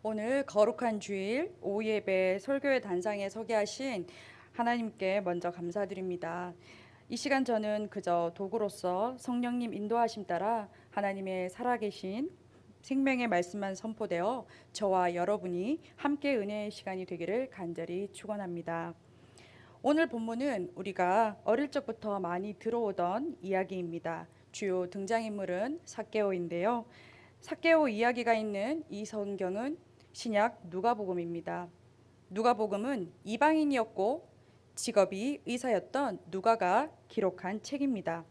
오늘 거룩한 주일 오후 예배 설교의 단상에 서게 하신 하나님께 먼저 감사드립니다. 이 시간 저는 그저 도구로서 성령님 인도하심 따라 하나님의 살아계신 생명의 말씀만 선포되어 저와 여러분이 함께 은혜의 시간이 되기를 간절히 축원합니다. 오늘 본문은 우리가 어릴 적부터 많이 들어오던 이야기입니다. 주요 등장인물은 삭개오인데요. 삭개오 이야기가 있는 이 성경은 신약 누가복음입니다. 누가복음은 이방인이었고 직업이 의사였던 누가가 기록한 책입니다.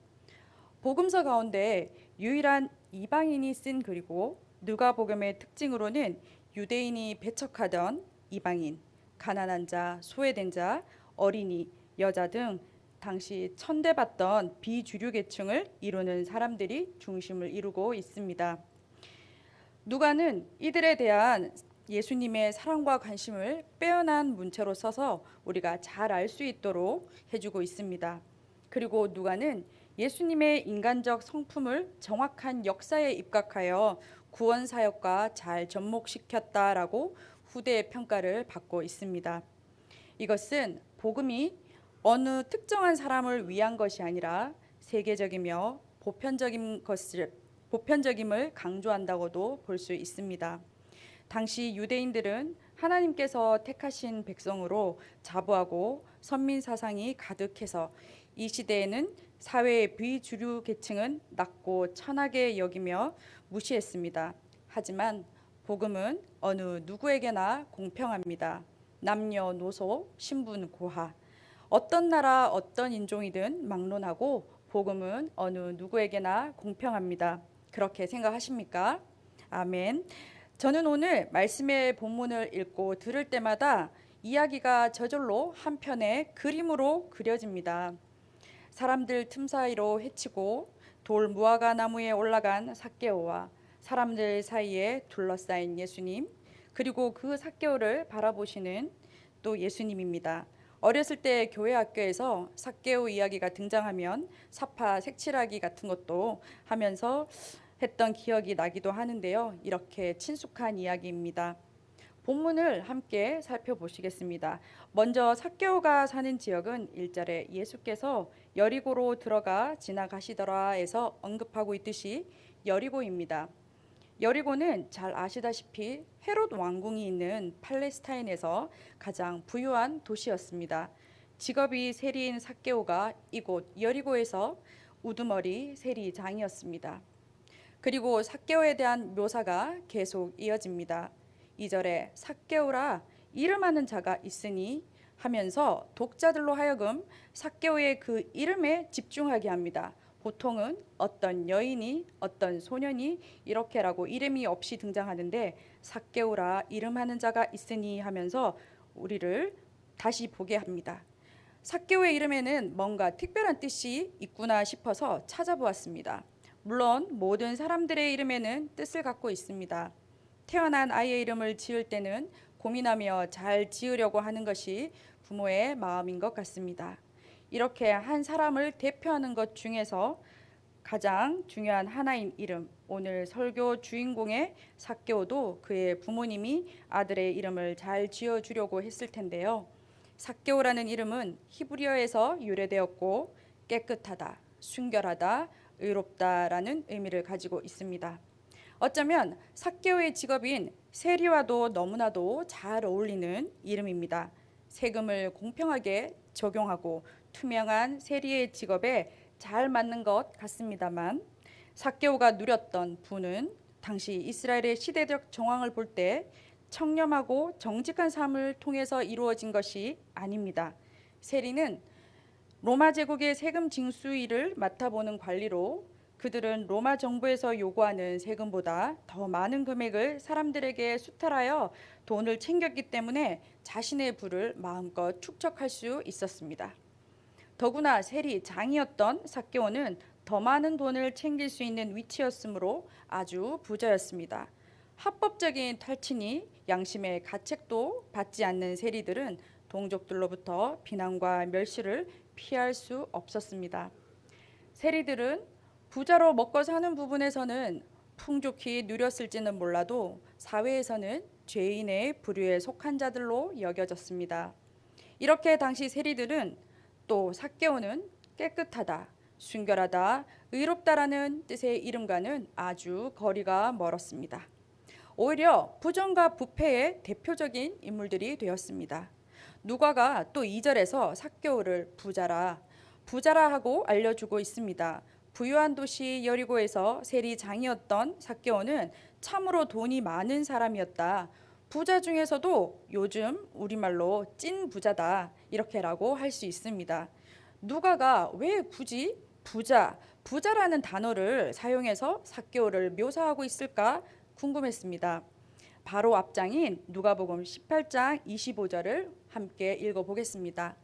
복음서 가운데 유일한 이방인이 쓴 글이고 누가복음의 특징으로는 유대인이 배척하던 이방인, 가난한 자, 소외된 자, 어린이, 여자 등 당시 천대받던 비주류 계층을 이루는 사람들이 중심을 이루고 있습니다. 누가는 이들에 대한 예수님의 사랑과 관심을 빼어난 문체로 써서 우리가 잘 알 수 있도록 해주고 있습니다. 그리고 누가는 예수님의 인간적 성품을 정확한 역사에 입각하여 구원 사역과 잘 접목시켰다라고 후대의 평가를 받고 있습니다. 이것은 복음이 어느 특정한 사람을 위한 것이 아니라 세계적이며 보편적임을 강조한다고도 볼 수 있습니다. 당시 유대인들은 하나님께서 택하신 백성으로 자부하고 선민 사상이 가득해서 이 시대에는 사회의 비주류 계층은 낮고 천하게 여기며 무시했습니다. 하지만 복음은 어느 누구에게나 공평합니다. 남녀노소, 신분 고하, 어떤 나라 어떤 인종이든 막론하고 복음은 어느 누구에게나 공평합니다. 그렇게 생각하십니까? 아멘. 저는 오늘 말씀의 본문을 읽고 들을 때마다 이야기가 저절로 한편의 그림으로 그려집니다. 사람들 틈 사이로 헤치고 돌 무화과 나무에 올라간 삭개오와 사람들 사이에 둘러싸인 예수님, 그리고 그 삭개오를 바라보시는 또 예수님입니다. 어렸을 때 교회 학교에서 삭개오 이야기가 등장하면 사파 색칠하기 같은 것도 하면서 했던 기억이 나기도 하는데요. 이렇게 친숙한 이야기입니다. 본문을 함께 살펴보시겠습니다. 먼저 삭개오가 사는 지역은 1절에 예수께서 여리고로 들어가 지나가시더라에서 언급하고 있듯이 여리고입니다. 여리고는 잘 아시다시피 헤롯 왕궁이 있는 팔레스타인에서 가장 부유한 도시였습니다. 직업이 세리인 삭개오가 이곳 여리고에서 우두머리 세리장이었습니다. 그리고 삭개오에 대한 묘사가 계속 이어집니다. 2절에 삭개오라 이름하는 자가 있으니 하면서 독자들로 하여금 삭개오의 그 이름에 집중하게 합니다. 보통은 어떤 여인이 어떤 소년이 이렇게라고 이름이 없이 등장하는데 삭개오라 이름하는 자가 있으니 하면서 우리를 다시 보게 합니다. 삭개오의 이름에는 뭔가 특별한 뜻이 있구나 싶어서 찾아보았습니다. 물론 모든 사람들의 이름에는 뜻을 갖고 있습니다. 태어난 아이의 이름을 지을 때는 고민하며 잘 지으려고 하는 것이 부모의 마음인 것 같습니다. 이렇게 한 사람을 대표하는 것 중에서 가장 중요한 하나인 이름, 오늘 설교 주인공의 삭개오도 그의 부모님이 아들의 이름을 잘 지어주려고 했을 텐데요. 삭개오라는 이름은 히브리어에서 유래되었고 깨끗하다, 순결하다, 의롭다라는 의미를 가지고 있습니다. 어쩌면 삭개오의 직업인 세리와도 너무나도 잘 어울리는 이름입니다. 세금을 공평하게 적용하고 투명한 세리의 직업에 잘 맞는 것 같습니다만 삭개오가 누렸던 부는 당시 이스라엘의 시대적 정황을 볼 때 청렴하고 정직한 삶을 통해서 이루어진 것이 아닙니다. 세리는 로마 제국의 세금 징수 일을 맡아보는 관리로 그들은 로마 정부에서 요구하는 세금보다 더 많은 금액을 사람들에게 수탈하여 돈을 챙겼기 때문에 자신의 부를 마음껏 축적할 수 있었습니다. 더구나 세리장이었던 삭개오는 더 많은 돈을 챙길 수 있는 위치였으므로 아주 부자였습니다. 합법적인 탈취니 양심의 가책도 받지 않는 세리들은 동족들로부터 비난과 멸시를 피할 수 없었습니다. 세리들은 부자로 먹고 사는 부분에서는 풍족히 누렸을지는 몰라도 사회에서는 죄인의 부류에 속한 자들로 여겨졌습니다. 이렇게 당시 세리들은 또 삭개오는 깨끗하다, 순결하다, 의롭다라는 뜻의 이름과는 아주 거리가 멀었습니다. 오히려 부정과 부패의 대표적인 인물들이 되었습니다. 누가가 또 2절에서 삭개오를 부자라 하고 알려주고 있습니다. 부유한 도시 여리고에서 세리장이었던 삭개오는 참으로 돈이 많은 사람이었다. 부자 중에서도 요즘 우리말로 찐 부자다 이렇게라고 할 수 있습니다. 누가가 왜 굳이 부자라는 단어를 사용해서 삭개오를 묘사하고 있을까 궁금했습니다. 바로 앞장인 누가복음 18장 25절을 함께 읽어보겠습니다.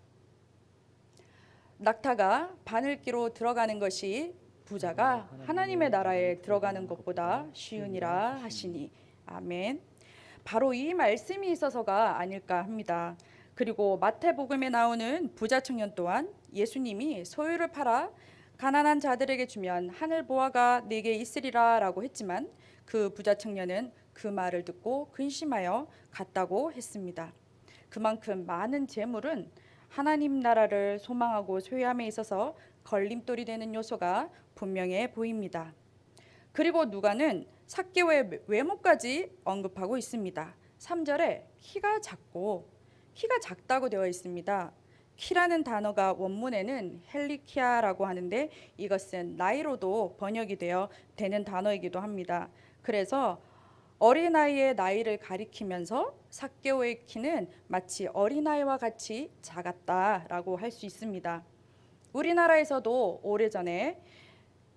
낙타가 바늘기로 들어가는 것이 부자가 하나님의 나라에 들어가는 것보다 쉬우니라 하시니. 아멘. 바로 이 말씀이 있어서가 아닐까 합니다. 그리고 마태복음에 나오는 부자 청년 또한 예수님이 소유를 팔아 가난한 자들에게 주면 하늘 보화가 내게 있으리라 라고 했지만 그 부자 청년은 그 말을 듣고 근심하여 갔다고 했습니다. 그만큼 많은 재물은 하나님 나라를 소망하고 소유함에 있어서 걸림돌이 되는 요소가 분명해 보입니다. 그리고 누가는 삭개오의 외모까지 언급하고 있습니다. 3절에 키가 작다고 되어 있습니다. 키라는 단어가 원문에는 헬리키아라고 하는데 이것은 나이로도 번역이 되는 단어이기도 합니다. 그래서 어린아이의 나이를 가리키면서 삭개오의 키는 마치 어린아이와 같이 작았다라고 할 수 있습니다. 우리나라에서도 오래전에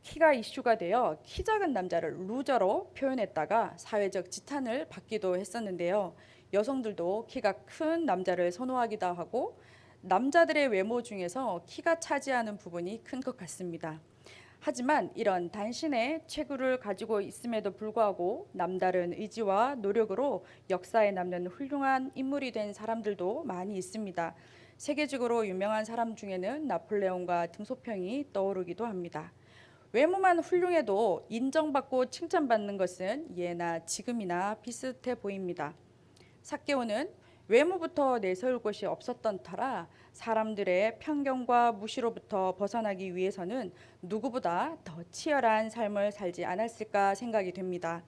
키가 이슈가 되어 키 작은 남자를 루저로 표현했다가 사회적 지탄을 받기도 했었는데요. 여성들도 키가 큰 남자를 선호하기도 하고 남자들의 외모 중에서 키가 차지하는 부분이 큰 것 같습니다. 하지만 이런 단신의 체구를 가지고 있음에도 불구하고 남다른 의지와 노력으로 역사에 남는 훌륭한 인물이 된 사람들도 많이 있습니다. 세계적으로 유명한 사람 중에는 나폴레옹과 등소평이 떠오르기도 합니다. 외모만 훌륭해도 인정받고 칭찬받는 것은 예나 지금이나 비슷해 보입니다. 삭개오는 외모부터 내세울 곳이 없었던 터라 사람들의 편견과 무시로부터 벗어나기 위해서는 누구보다 더 치열한 삶을 살지 않았을까 생각이 됩니다.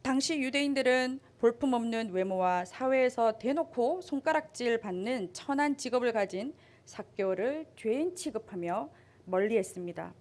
당시 유대인들은 볼품없는 외모와 사회에서 대놓고 손가락질 받는 천한 직업을 가진 삭개오를 죄인 취급하며 멀리했습니다.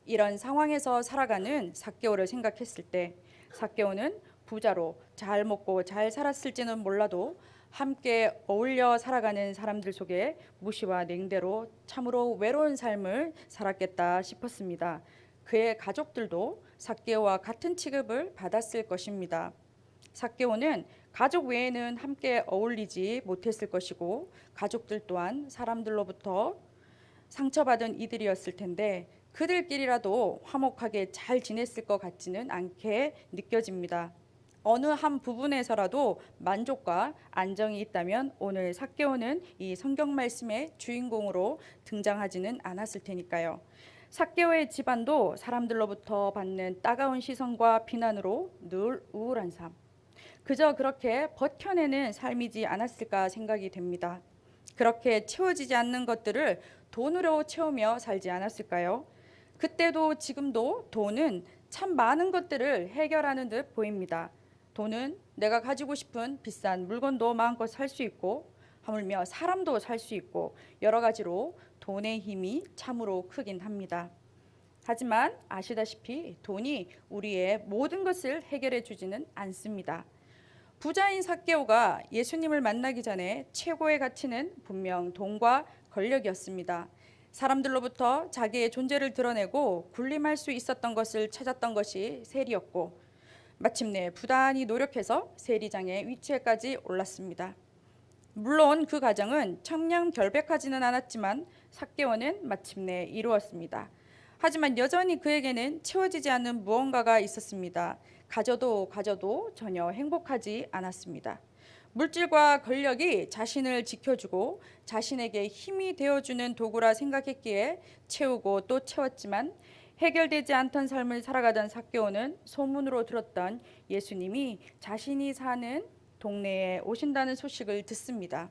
이런 상황에서 살아가는 삭개오를 생각했을 때 삭개오는 부자로 잘 먹고 잘 살았을지는 몰라도 함께 어울려 살아가는 사람들 속에 무시와 냉대로 참으로 외로운 삶을 살았겠다 싶었습니다. 그의 가족들도 삭개오와 같은 취급을 받았을 것입니다. 삭개오는 가족 외에는 함께 어울리지 못했을 것이고 가족들 또한 사람들로부터 상처받은 이들이었을 텐데 그들끼리라도 화목하게 잘 지냈을 것 같지는 않게 느껴집니다. 어느 한 부분에서라도 만족과 안정이 있다면 오늘 삭개오는 이 성경 말씀의 주인공으로 등장하지는 않았을 테니까요. 삭개오의 집안도 사람들로부터 받는 따가운 시선과 비난으로 늘 우울한 삶, 그저 그렇게 버텨내는 삶이지 않았을까 생각이 됩니다. 그렇게 채워지지 않는 것들을 돈으로 채우며 살지 않았을까요? 그때도 지금도 돈은 참 많은 것들을 해결하는 듯 보입니다. 돈은 내가 가지고 싶은 비싼 물건도 마음껏 살 수 있고 하물며 사람도 살 수 있고 여러 가지로 돈의 힘이 참으로 크긴 합니다. 하지만 아시다시피 돈이 우리의 모든 것을 해결해 주지는 않습니다. 부자인 삭개오가 예수님을 만나기 전에 최고의 가치는 분명 돈과 권력이었습니다. 사람들로부터 자기의 존재를 드러내고 군림할 수 있었던 것을 찾았던 것이 세리였고 마침내 부단히 노력해서 세리장의 위치에까지 올랐습니다. 물론 그 과정은 청량결백하지는 않았지만 삭개오는 마침내 이루었습니다. 하지만 여전히 그에게는 채워지지 않는 무언가가 있었습니다. 가져도 전혀 행복하지 않았습니다. 물질과 권력이 자신을 지켜주고 자신에게 힘이 되어주는 도구라 생각했기에 채우고 또 채웠지만 해결되지 않던 삶을 살아가던 삭개오는 소문으로 들었던 예수님이 자신이 사는 동네에 오신다는 소식을 듣습니다.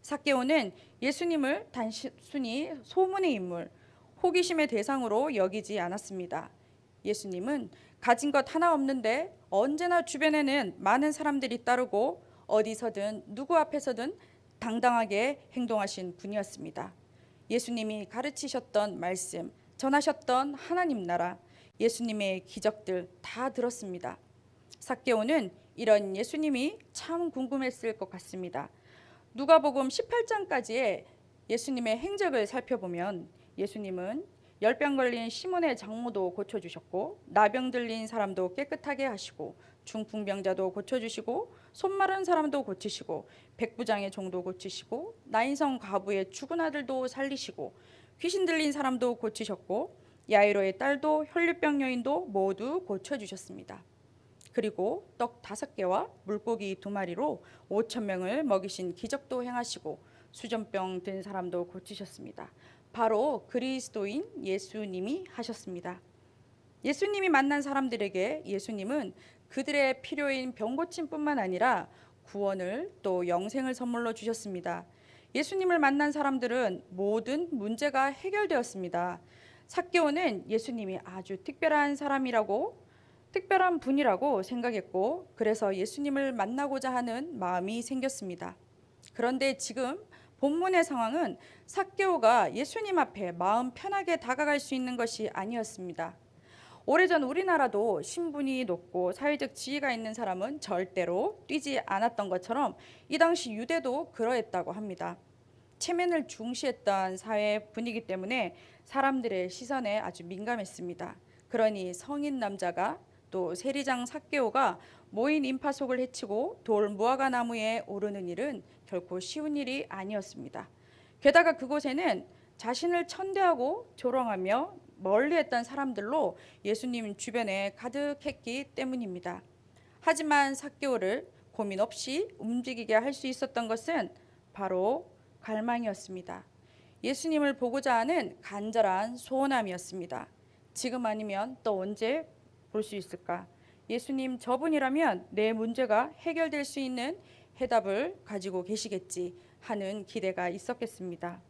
삭개오는 예수님을 단순히 소문의 인물, 호기심의 대상으로 여기지 않았습니다. 예수님은 가진 것 하나 없는데 언제나 주변에는 많은 사람들이 따르고 어디서든 누구 앞에서든 당당하게 행동하신 분이었습니다. 예수님이 가르치셨던 말씀, 전하셨던 하나님 나라, 예수님의 기적들 다 들었습니다. 삭개오는 이런 예수님이 참 궁금했을 것 같습니다. 누가복음 18장까지의 예수님의 행적을 살펴보면 예수님은 열병 걸린 시몬의 장모도 고쳐주셨고, 나병 들린 사람도 깨끗하게 하시고, 중풍병자도 고쳐주시고, 손 마른 사람도 고치시고, 백부장의 종도 고치시고, 나인성 과부의 죽은 아들도 살리시고, 귀신 들린 사람도 고치셨고, 야이로의 딸도 혈류병 여인도 모두 고쳐주셨습니다. 그리고 떡 5개와 물고기 2마리로 5천 명을 먹이신 기적도 행하시고 수전병 든 사람도 고치셨습니다. 바로 그리스도인 예수님이 하셨습니다. 예수님이 만난 사람들에게 예수님은 그들의 필요인 병 고침뿐만 아니라 구원을 또 영생을 선물로 주셨습니다. 예수님을 만난 사람들은 모든 문제가 해결되었습니다. 삭개오는 예수님이 아주 특별한 분이라고 생각했고, 그래서 예수님을 만나고자 하는 마음이 생겼습니다. 그런데 지금 본문의 상황은 삭개오가 예수님 앞에 마음 편하게 다가갈 수 있는 것이 아니었습니다. 오래전 우리나라도 신분이 높고 사회적 지위가 있는 사람은 절대로 뛰지 않았던 것처럼 이 당시 유대도 그러했다고 합니다. 체면을 중시했던 사회 분위기 때문에 사람들의 시선에 아주 민감했습니다. 그러니 성인 남자가 또 세리장 삭개오가 모인 인파속을 해치고 돌 무화과 나무에 오르는 일은 결코 쉬운 일이 아니었습니다. 게다가 그곳에는 자신을 천대하고 조롱하며 멀리했던 사람들로 예수님 주변에 가득했기 때문입니다. 하지만 삭개오를 고민 없이 움직이게 할 수 있었던 것은 바로 갈망이었습니다. 예수님을 보고자 하는 간절한 소원함이었습니다. 지금 아니면 또 언제 볼 수 있을까? 예수님, 저분이라면 내 문제가 해결될 수 있는 해답을 가지고 계시겠지 하는 기대가 있었겠습니다.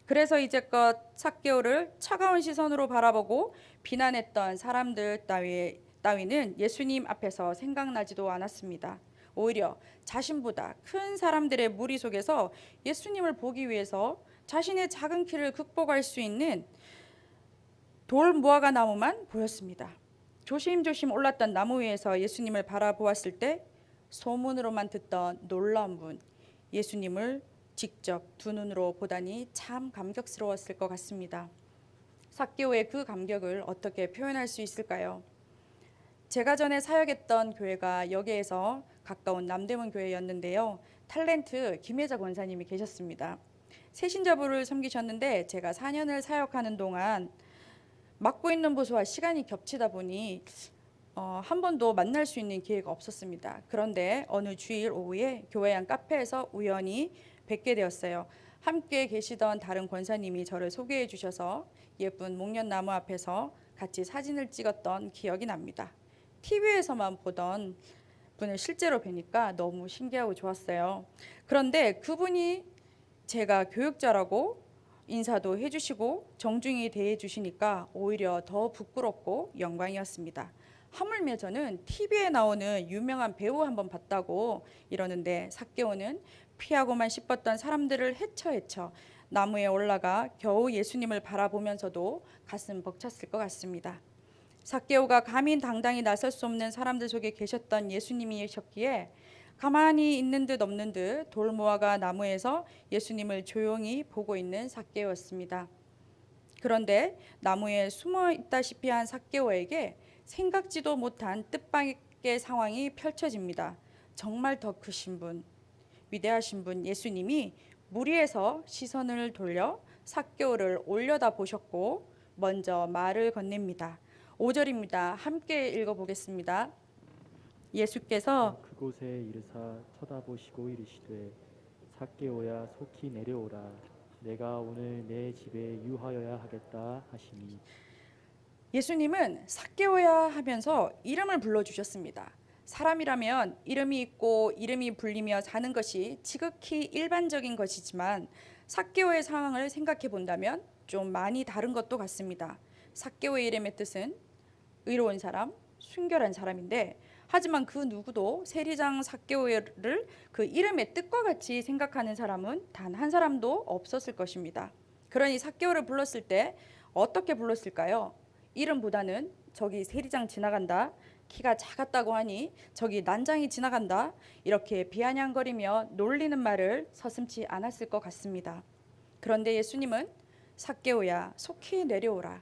그래서 이제껏 삭개오를 차가운 시선으로 바라보고 비난했던 사람들 따위는 예수님 앞에서 생각나지도 않았습니다. 오히려 자신보다 큰 사람들의 무리 속에서 예수님을 보기 위해서 자신의 작은 키를 극복할 수 있는 돌 무화과 나무만 보였습니다. 조심조심 올랐던 나무 위에서 예수님을 바라보았을 때 소문으로만 듣던 놀라운 분, 예수님을 직접 두 눈으로 보다니 참 감격스러웠을 것 같습니다. 삭개오의 그 감격을 어떻게 표현할 수 있을까요? 제가 전에 사역했던 교회가 여기에서 가까운 남대문 교회였는데요. 탤런트 김혜자 권사님이 계셨습니다. 새신자부를 섬기셨는데 제가 4년을 사역하는 동안 맡고 있는 부서와 시간이 겹치다 보니 한 번도 만날 수 있는 기회가 없었습니다. 그런데 어느 주일 오후에 교회 안 카페에서 우연히 뵙게 되었어요. 함께 계시던 다른 권사님이 저를 소개해 주셔서 예쁜 목련나무 앞에서 같이 사진을 찍었던 기억이 납니다. TV에서만 보던 분을 실제로 뵈니까 너무 신기하고 좋았어요. 그런데 그분이 제가 교육자라고 인사도 해주시고 정중히 대해주시니까 오히려 더 부끄럽고 영광이었습니다. 하물며 저는 TV에 나오는 유명한 배우 한번 봤다고 이러는데 삭개오는 피하고만 싶었던 사람들을 헤쳐 나무에 올라가 겨우 예수님을 바라보면서도 가슴 벅찼을 것 같습니다. 삭개오가 감히 당당히 나설 수 없는 사람들 속에 계셨던 예수님이셨기에 가만히 있는 듯 없는 듯 돌무화과 나무에서 예수님을 조용히 보고 있는 삭개오였습니다. 그런데 나무에 숨어 있다시피 한 삭개오에게 생각지도 못한 뜻밖의 상황이 펼쳐집니다. 정말 더 크신 분, 위대하신 분 예수님이 무리에서 시선을 돌려 삭개오를 올려다 보셨고 먼저 말을 건넵니다. 5절입니다. 함께 읽어보겠습니다. 예수께서 그곳에 이르사 쳐다보시고 이르시되 삭개오야 속히 내려오라 내가 오늘 내 집에 유하여야 하겠다 하시니 예수님은 삭개오야 하면서 이름을 불러주셨습니다. 사람이라면 이름이 있고 이름이 불리며 사는 것이 지극히 일반적인 것이지만 삭개오의 상황을 생각해 본다면 좀 많이 다른 것도 같습니다. 삭개오의 이름의 뜻은 의로운 사람, 순결한 사람인데 하지만 그 누구도 세리장 삭개오를 그 이름의 뜻과 같이 생각하는 사람은 단 한 사람도 없었을 것입니다. 그러니 삭개오를 불렀을 때 어떻게 불렀을까요? 이름보다는 저기 세리장 지나간다, 키가 작았다고 하니 저기 난장이 지나간다, 이렇게 비아냥거리며 놀리는 말을 서슴지 않았을 것 같습니다. 그런데 예수님은 삭개오야 속히 내려오라,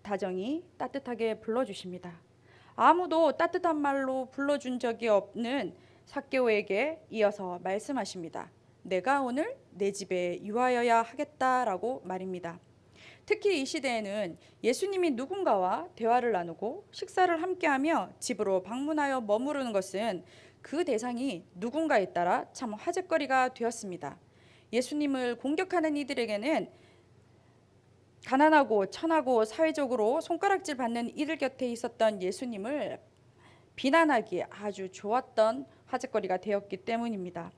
다정히 따뜻하게 불러주십니다. 아무도 따뜻한 말로 불러준 적이 없는 삭개오에게 이어서 말씀하십니다. 내가 오늘 내 집에 유하여야 하겠다라고 말입니다. 특히 이 시대에는 예수님이 누군가와 대화를 나누고 식사를 함께하며 집으로 방문하여 머무르는 것은 그 대상이 누군가에 따라 참 화제거리가 되었습니다. 예수님을 공격하는 이들에게는 가난하고 천하고 사회적으로 손가락질 받는 이들 곁에 있었던 예수님을 비난하기에 아주 좋았던 화제거리가 되었기 때문입니다.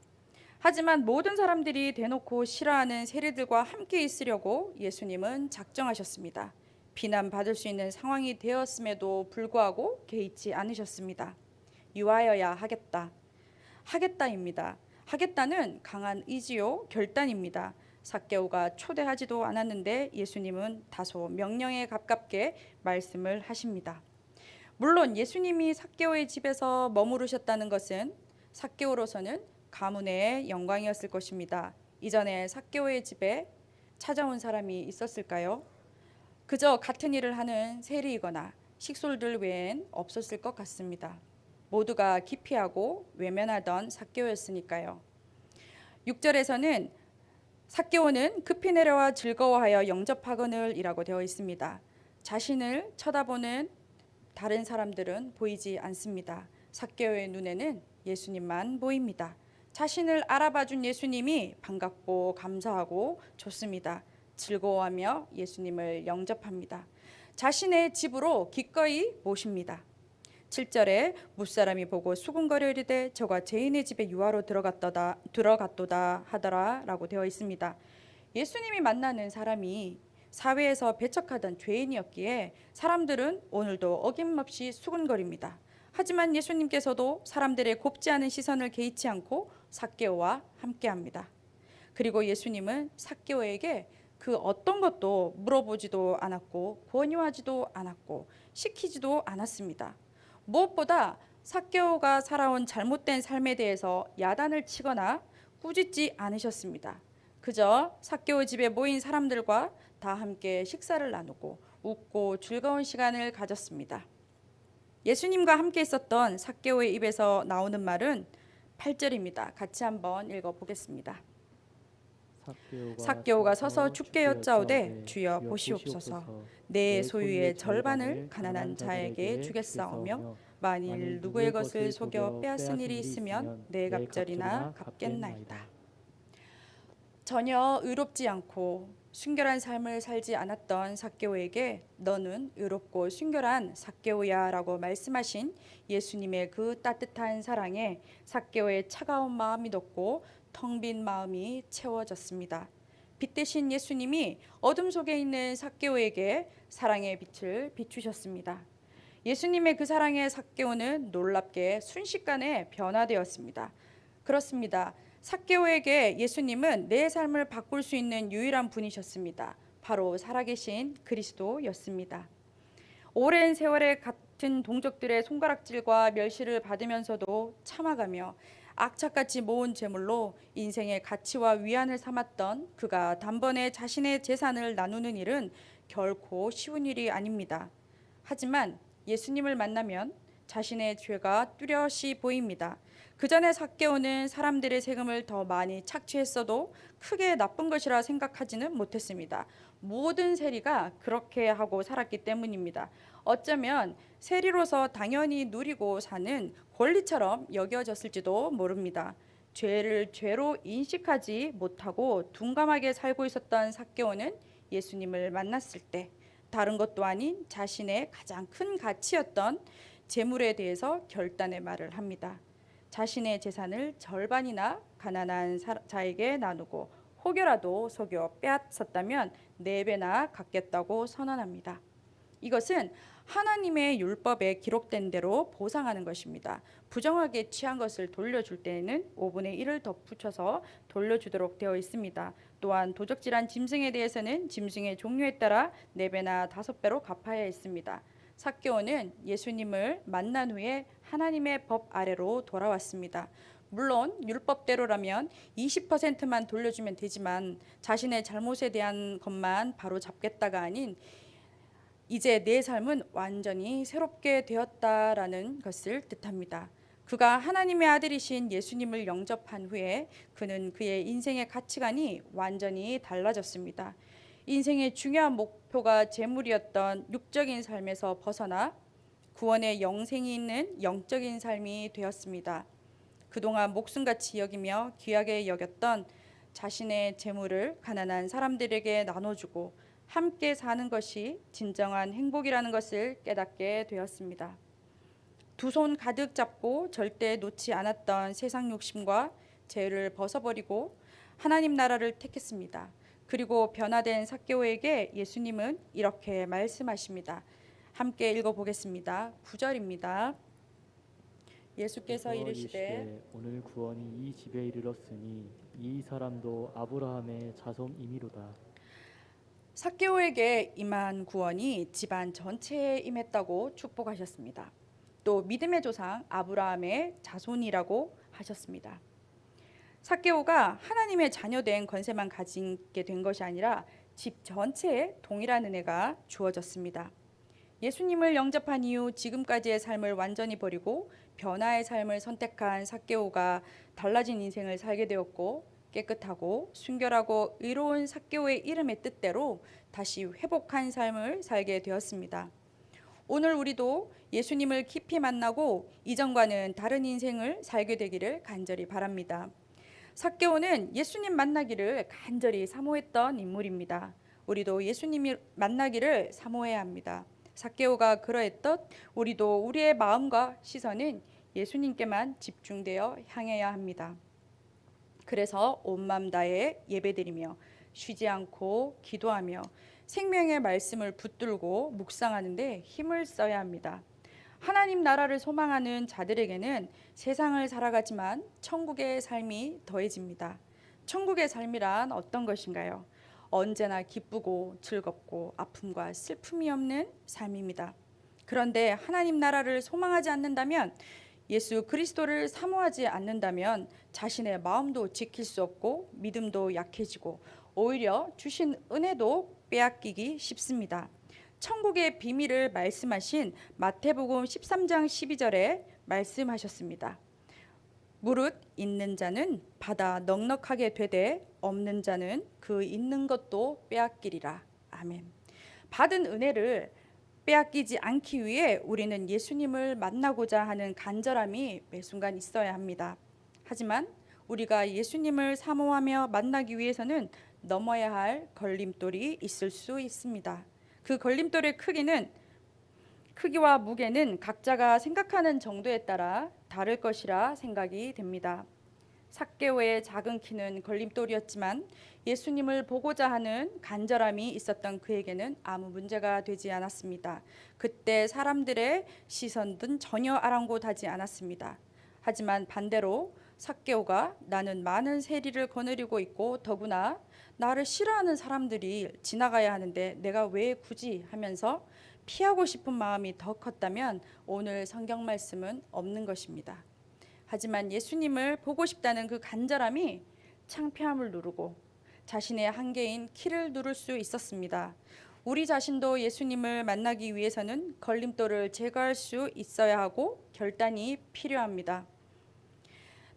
하지만 모든 사람들이 대놓고 싫어하는 세리들과 함께 있으려고 예수님은 작정하셨습니다. 비난받을 수 있는 상황이 되었음에도 불구하고 개의치 않으셨습니다. 유하여야 하겠다. 하겠다입니다. 하겠다는 강한 의지요, 결단입니다. 삭개오가 초대하지도 않았는데 예수님은 다소 명령에 가깝게 말씀을 하십니다. 물론 예수님이 삭개오의 집에서 머무르셨다는 것은 삭개오로서는 가문의 영광이었을 것입니다. 이전에 삭개오의 집에 찾아온 사람이 있었을까요? 그저 같은 일을 하는 세리이거나 식솔들 외엔 없었을 것 같습니다. 모두가 기피하고 외면하던 삭개오였으니까요. 6절에서는 삭개오는 급히 내려와 즐거워하여 영접하거늘이라고 되어 있습니다. 자신을 쳐다보는 다른 사람들은 보이지 않습니다. 삭개오의 눈에는 예수님만 보입니다. 자신을 알아봐준 예수님이 반갑고 감사하고 좋습니다. 즐거워하며 예수님을 영접합니다. 자신의 집으로 기꺼이 모십니다. 7절에 무사람이 보고 수군거려 이르되 저가 죄인의 집에 유하로 들어갔도다 하더라 라고 되어 있습니다. 예수님이 만나는 사람이 사회에서 배척하던 죄인이었기에 사람들은 오늘도 어김없이 수군거립니다. 하지만 예수님께서도 사람들의 곱지 않은 시선을 개의치 않고 삭개오와 함께합니다. 그리고 예수님은 삭개오에게 그 어떤 것도 물어보지도 않았고 권유하지도 않았고 시키지도 않았습니다. 무엇보다 삭개오가 살아온 잘못된 삶에 대해서 야단을 치거나 꾸짖지 않으셨습니다. 그저 삭개오 집에 모인 사람들과 다 함께 식사를 나누고 웃고 즐거운 시간을 가졌습니다. 예수님과 함께 있었던 삭개오의 입에서 나오는 말은 8절입니다. 같이 한번 읽어보겠습니다. 삭개오가 서서 주께 여짜오되 주여 보시옵소서 내 소유의 절반을 가난한 자에게 주겠사오며 만일 누구의 것을 속여 빼앗은 일이 있으면 내 갑절이나 갚겠나이다. 전혀 의롭지 않고 순결한 삶을 살지 않았던 삭개오에게 너는 의롭고 순결한 삭개오야 라고 말씀하신 예수님의 그 따뜻한 사랑에 삭개오의 차가운 마음이 녹고 텅 빈 마음이 채워졌습니다. 빛 대신 예수님이 어둠 속에 있는 삭개오에게 사랑의 빛을 비추셨습니다. 예수님의 그 사랑에 삭개오는 놀랍게 순식간에 변화되었습니다. 그렇습니다. 삭개오에게 예수님은 내 삶을 바꿀 수 있는 유일한 분이셨습니다. 바로 살아계신 그리스도였습니다. 오랜 세월에 같은 동족들의 손가락질과 멸시를 받으면서도 참아가며 악착같이 모은 재물로 인생의 가치와 위안을 삼았던 그가 단번에 자신의 재산을 나누는 일은 결코 쉬운 일이 아닙니다. 하지만 예수님을 만나면 자신의 죄가 뚜렷이 보입니다. 그 전에 삭개오는 사람들의 세금을 더 많이 착취했어도 크게 나쁜 것이라 생각하지는 못했습니다. 모든 세리가 그렇게 하고 살았기 때문입니다. 어쩌면 세리로서 당연히 누리고 사는 권리처럼 여겨졌을지도 모릅니다. 죄를 죄로 인식하지 못하고 둔감하게 살고 있었던 삭개오는 예수님을 만났을 때 다른 것도 아닌 자신의 가장 큰 가치였던 재물에 대해서 결단의 말을 합니다. 자신의 재산을 절반이나 가난한 자에게 나누고 혹여라도 속여 빼앗았다면 4배나 갚겠다고 선언합니다. 이것은 하나님의 율법에 기록된 대로 보상하는 것입니다. 부정하게 취한 것을 돌려줄 때에는 5분의 1을 덧붙여서 돌려주도록 되어 있습니다. 또한 도적질한 짐승에 대해서는 짐승의 종류에 따라 4배나 5배로 갚아야 했습니다. 삭개오는 예수님을 만난 후에 하나님의 법 아래로 돌아왔습니다. 물론 율법대로라면 20%만 돌려주면 되지만 자신의 잘못에 대한 것만 바로 잡겠다가 아닌 이제 내 삶은 완전히 새롭게 되었다라는 것을 뜻합니다. 그가 하나님의 아들이신 예수님을 영접한 후에 그는 그의 인생의 가치관이 완전히 달라졌습니다. 인생의 중요한 목표가 재물이었던 육적인 삶에서 벗어나 구원의 영생이 있는 영적인 삶이 되었습니다. 그동안 목숨같이 여기며 귀하게 여겼던 자신의 재물을 가난한 사람들에게 나눠주고 함께 사는 것이 진정한 행복이라는 것을 깨닫게 되었습니다. 두 손 가득 잡고 절대 놓지 않았던 세상 욕심과 죄를 벗어버리고 하나님 나라를 택했습니다. 그리고 변화된 삭개오에게 예수님은 이렇게 말씀하십니다. 함께 읽어보겠습니다. 9절입니다. 예수께서 이르시되 오늘 구원이 이 집에 이르렀으니 이 사람도 아브라함의 자손이미로다. 삭개오에게 임한 구원이 집안 전체에 임했다고 축복하셨습니다. 또 믿음의 조상 아브라함의 자손이라고 하셨습니다. 삭개오가 하나님의 자녀된 권세만 가지게 된 것이 아니라 집 전체에 동일한 은혜가 주어졌습니다. 예수님을 영접한 이후 지금까지의 삶을 완전히 버리고 변화의 삶을 선택한 삭개오가 달라진 인생을 살게 되었고 깨끗하고 순결하고 의로운 삭개오의 이름의 뜻대로 다시 회복한 삶을 살게 되었습니다. 오늘 우리도 예수님을 깊이 만나고 이전과는 다른 인생을 살게 되기를 간절히 바랍니다. 삭개오는 예수님 만나기를 간절히 사모했던 인물입니다. 우리도 예수님이 만나기를 사모해야 합니다. 삭개오가 그러했듯 우리도 우리의 마음과 시선은 예수님께만 집중되어 향해야 합니다. 그래서 온 마음 다해 예배드리며 쉬지 않고 기도하며 생명의 말씀을 붙들고 묵상하는데 힘을 써야 합니다. 하나님 나라를 소망하는 자들에게는 세상을 살아가지만 천국의 삶이 더해집니다. 천국의 삶이란 어떤 것인가요? 언제나 기쁘고 즐겁고 아픔과 슬픔이 없는 삶입니다. 그런데 하나님 나라를 소망하지 않는다면, 예수 그리스도를 사모하지 않는다면 자신의 마음도 지킬 수 없고 믿음도 약해지고 오히려 주신 은혜도 빼앗기기 쉽습니다. 천국의 비밀을 말씀하신 마태복음 13장 12절에 말씀하셨습니다. 무릇 있는 자는 받아 넉넉하게 되되 없는 자는 그 있는 것도 빼앗기리라. 아멘. 받은 은혜를 빼앗기지 않기 위해 우리는 예수님을 만나고자 하는 간절함이 매 순간 있어야 합니다. 하지만 우리가 예수님을 사모하며 만나기 위해서는 넘어야 할 걸림돌이 있을 수 있습니다. 그 걸림돌의 크기와 무게는 각자가 생각하는 정도에 따라 다를 것이라 생각이 됩니다. 삭개오의 작은 키는 걸림돌이었지만 예수님을 보고자 하는 간절함이 있었던 그에게는 아무 문제가 되지 않았습니다. 그때 사람들의 시선은 전혀 아랑곳하지 않았습니다. 하지만 반대로 삭개오가 나는 많은 세리를 거느리고 있고 더구나 나를 싫어하는 사람들이 지나가야 하는데 내가 왜 굳이 하면서 피하고 싶은 마음이 더 컸다면 오늘 성경 말씀은 없는 것입니다. 하지만 예수님을 보고 싶다는 그 간절함이 창피함을 누르고 자신의 한계인 키를 누를 수 있었습니다. 우리 자신도 예수님을 만나기 위해서는 걸림돌을 제거할 수 있어야 하고 결단이 필요합니다.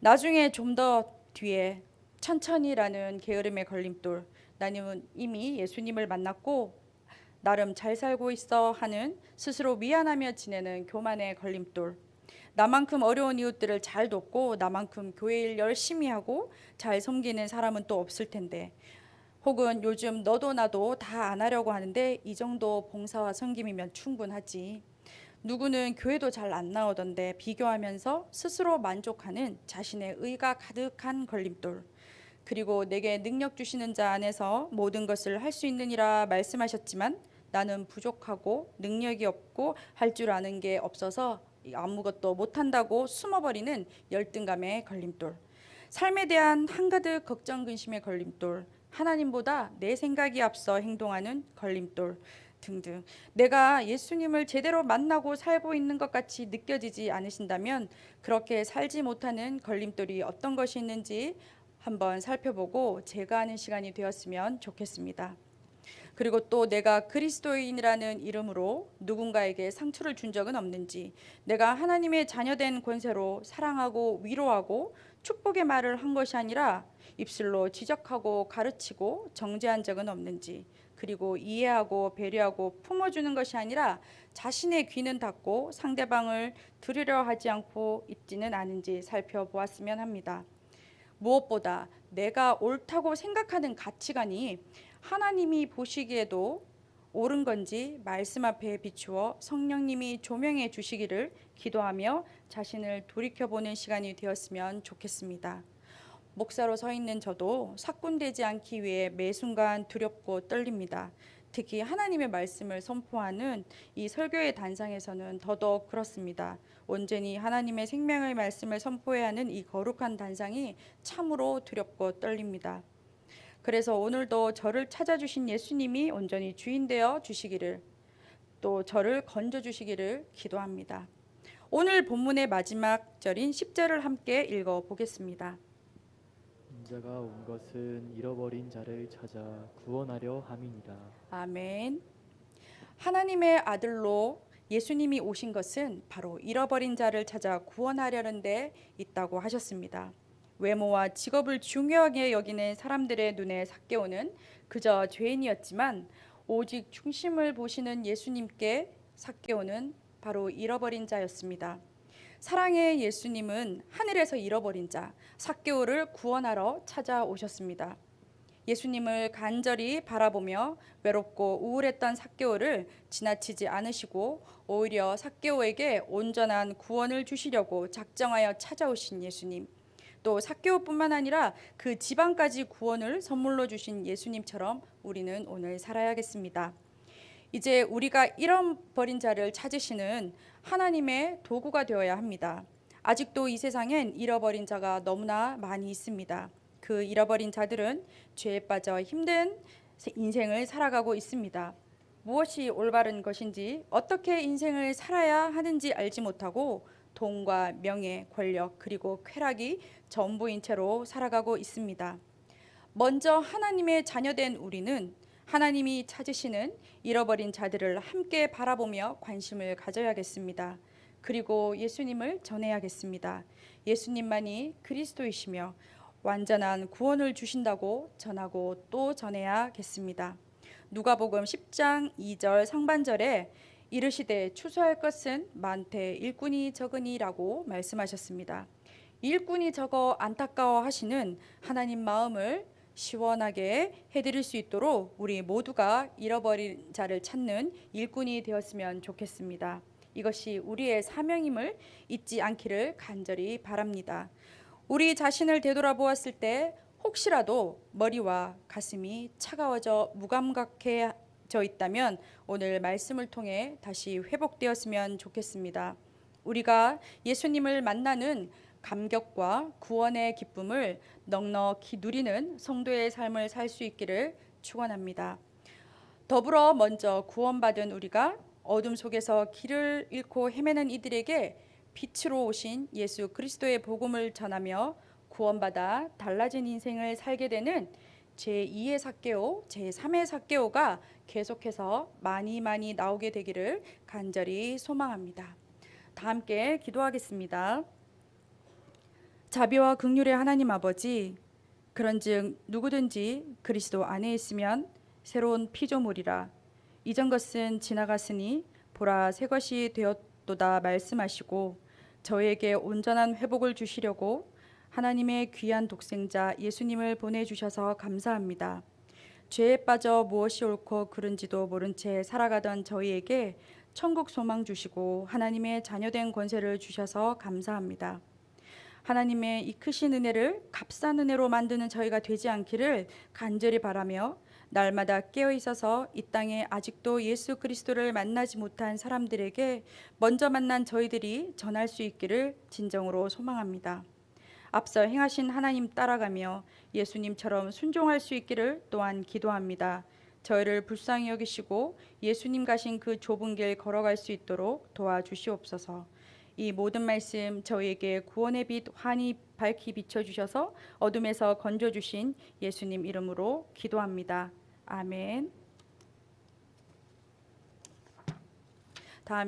나중에 좀 더 뒤에 천천히라는 게으름의 걸림돌, 나는 이미 예수님을 만났고 나름 잘 살고 있어 하는 스스로 미안하며 지내는 교만의 걸림돌, 나만큼 어려운 이웃들을 잘 돕고 나만큼 교회 일 열심히 하고 잘 섬기는 사람은 또 없을 텐데 혹은 요즘 너도 나도 다 안 하려고 하는데 이 정도 봉사와 섬김이면 충분하지. 누구는 교회도 잘 안 나오던데 비교하면서 스스로 만족하는 자신의 의가 가득한 걸림돌. 그리고 내게 능력 주시는 자 안에서 모든 것을 할 수 있느니라 말씀하셨지만 나는 부족하고 능력이 없고 할 줄 아는 게 없어서 아무것도 못한다고 숨어버리는 열등감의 걸림돌. 삶에 대한 한가득 걱정 근심의 걸림돌. 하나님보다 내 생각이 앞서 행동하는 걸림돌 등등. 내가 예수님을 제대로 만나고 살고 있는 것 같이 느껴지지 않으신다면 그렇게 살지 못하는 걸림돌이 어떤 것이 있는지 한번 살펴보고 제거하는 시간이 되었으면 좋겠습니다. 그리고 또 내가 그리스도인이라는 이름으로 누군가에게 상처를 준 적은 없는지, 내가 하나님의 자녀된 권세로 사랑하고 위로하고 축복의 말을 한 것이 아니라 입술로 지적하고 가르치고 정죄한 적은 없는지, 그리고 이해하고 배려하고 품어주는 것이 아니라 자신의 귀는 닫고 상대방을 들으려 하지 않고 있지는 않은지 살펴보았으면 합니다. 무엇보다 내가 옳다고 생각하는 가치관이 하나님이 보시기에도 옳은 건지 말씀 앞에 비추어 성령님이 조명해 주시기를 기도하며 자신을 돌이켜보는 시간이 되었으면 좋겠습니다. 목사로 서 있는 저도 사꾼되지 않기 위해 매 순간 두렵고 떨립니다. 특히 하나님의 말씀을 선포하는 이 설교의 단상에서는 더더욱 그렇습니다. 온전히 하나님의 생명의 말씀을 선포해야 하는 이 거룩한 단상이 참으로 두렵고 떨립니다. 그래서 오늘도 저를 찾아주신 예수님이 온전히 주인 되어 주시기를, 또 저를 건져 주시기를 기도합니다. 오늘 본문의 마지막 절인 10절을 함께 읽어 보겠습니다. 인자가 온 것은 잃어버린 자를 찾아 구원하려 함이니라. 아멘. 하나님의 아들로 예수님이 오신 것은 바로 잃어버린 자를 찾아 구원하려는 데 있다고 하셨습니다. 외모와 직업을 중요하게 여기는 사람들의 눈에 삭개오는 그저 죄인이었지만 오직 중심을 보시는 예수님께 삭개오는 바로 잃어버린 자였습니다. 사랑의 예수님은 하늘에서 잃어버린 자 삭개오를 구원하러 찾아오셨습니다. 예수님을 간절히 바라보며 외롭고 우울했던 삭개오를 지나치지 않으시고 오히려 삭개오에게 온전한 구원을 주시려고 작정하여 찾아오신 예수님, 또 삭개오뿐만 아니라 그 지방까지 구원을 선물로 주신 예수님처럼 우리는 오늘 살아야겠습니다. 이제 우리가 잃어버린 자를 찾으시는 하나님의 도구가 되어야 합니다. 아직도 이 세상엔 잃어버린 자가 너무나 많이 있습니다. 그 잃어버린 자들은 죄에 빠져 힘든 인생을 살아가고 있습니다. 무엇이 올바른 것인지, 어떻게 인생을 살아야 하는지 알지 못하고 돈과 명예, 권력, 그리고 쾌락이 전부인 채로 살아가고 있습니다. 먼저 하나님의 자녀된 우리는 하나님이 찾으시는 잃어버린 자들을 함께 바라보며 관심을 가져야겠습니다. 그리고 예수님을 전해야겠습니다. 예수님만이 그리스도이시며 완전한 구원을 주신다고 전하고 또 전해야겠습니다. 누가복음 10장 2절 상반절에 이르시되 추수할 것은 많되 일꾼이 적으니라고 말씀하셨습니다. 일꾼이 적어 안타까워 하시는 하나님 마음을 시원하게 해드릴 수 있도록 우리 모두가 잃어버린 자를 찾는 일꾼이 되었으면 좋겠습니다. 이것이 우리의 사명임을 잊지 않기를 간절히 바랍니다. 우리 자신을 되돌아보았을 때 혹시라도 머리와 가슴이 차가워져 무감각해져 있다면 오늘 말씀을 통해 다시 회복되었으면 좋겠습니다. 우리가 예수님을 만나는 감격과 구원의 기쁨을 넉넉히 누리는 성도의 삶을 살 수 있기를 축원합니다. 더불어 먼저 구원받은 우리가 어둠 속에서 길을 잃고 헤매는 이들에게 빛으로 오신 예수 그리스도의 복음을 전하며 구원받아 달라진 인생을 살게 되는 제2의 삭개오, 제3의 삭개오가 계속해서 많이 나오게 되기를 간절히 소망합니다. 다 함께 기도하겠습니다. 자비와 긍휼의 하나님 아버지, 그런즉 누구든지 그리스도 안에 있으면 새로운 피조물이라 이전 것은 지나갔으니 보라 새 것이 되었도다 말씀하시고 저에게 온전한 회복을 주시려고 하나님의 귀한 독생자 예수님을 보내주셔서 감사합니다. 죄에 빠져 무엇이 옳고 그른지도 모른 채 살아가던 저희에게 천국 소망 주시고 하나님의 자녀된 권세를 주셔서 감사합니다. 하나님의 이 크신 은혜를 값싼 은혜로 만드는 저희가 되지 않기를 간절히 바라며 날마다 깨어 있어서 이 땅에 아직도 예수 그리스도를 만나지 못한 사람들에게 먼저 만난 저희들이 전할 수 있기를 진정으로 소망합니다. 앞서 행하신 하나님 따라가며 예수님처럼 순종할 수 있기를 또한 기도합니다. 저희를 불쌍히 여기시고 예수님 가신 그 좁은 길 걸어갈 수 있도록 도와주시옵소서. 이 모든 말씀 저희에게 구원의 빛 환히 밝히 비춰주셔서 어둠에서 건져주신 예수님 이름으로 기도합니다. 아멘. 다음